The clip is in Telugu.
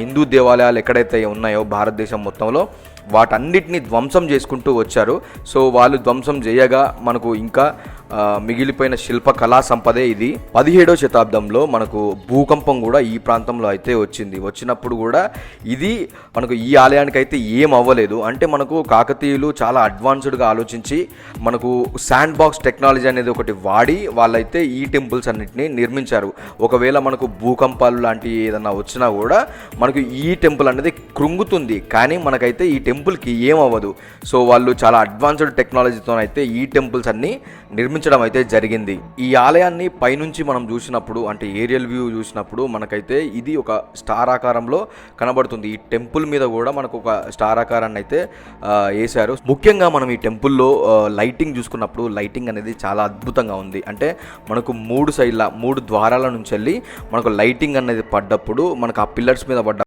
హిందూ దేవాలయాలు ఎక్కడైతే ఉన్నాయో భారతదేశం మొత్తంలో వాటన్నిటిని ధ్వంసం చేసుకుంటూ వచ్చారు. సో వాళ్ళు ధ్వంసం చేయగా మనకు ఇంకా మిగిలిపోయిన శిల్ప కళా సంపదే ఇది. 17వ శతాబ్దంలో మనకు భూకంపం కూడా ఈ ప్రాంతంలో అయితే వచ్చినప్పుడు కూడా ఇది మనకు ఈ ఆలయానికి అయితే ఏం అవ్వలేదు. అంటే మనకు కాకతీయులు చాలా అడ్వాన్స్డ్గా ఆలోచించి మనకు శాండ్ బాక్స్ టెక్నాలజీ అనేది ఒకటి వాడి వాళ్ళైతే ఈ టెంపుల్స్ అన్నిటిని నిర్మించారు. ఒకవేళ మనకు భూకంపాలు లాంటివి ఏదన్నా వచ్చినా కూడా మనకు ఈ టెంపుల్ అనేది కృంగుతుంది, కానీ మనకైతే ఈ టెంపుల్కి ఏం అవ్వదు. సో వాళ్ళు చాలా అడ్వాన్స్డ్ టెక్నాలజీతో అయితే ఈ టెంపుల్స్ అన్ని నిర్మించడం అయితే జరిగింది. ఈ ఆలయాన్ని పైనుంచి మనం చూసినప్పుడు, అంటే ఏరియల్ వ్యూ చూసినప్పుడు మనకైతే ఇది ఒక స్టార్ ఆకారంలో కనబడుతుంది. ఈ టెంపుల్ మీద కూడా మనకు ఒక స్టార్ ఆకారాన్ని అయితే వేశారు. ముఖ్యంగా మనం ఈ టెంపుల్లో లైటింగ్ చూసుకున్నప్పుడు లైటింగ్ అనేది చాలా అద్భుతంగా ఉంది. అంటే మనకు 3 సైడ్ల 3 ద్వారాల నుంచి వెళ్ళి మనకు లైటింగ్ అనేది పడ్డప్పుడు మనకు ఆ పిల్లర్స్ మీద పడ్డ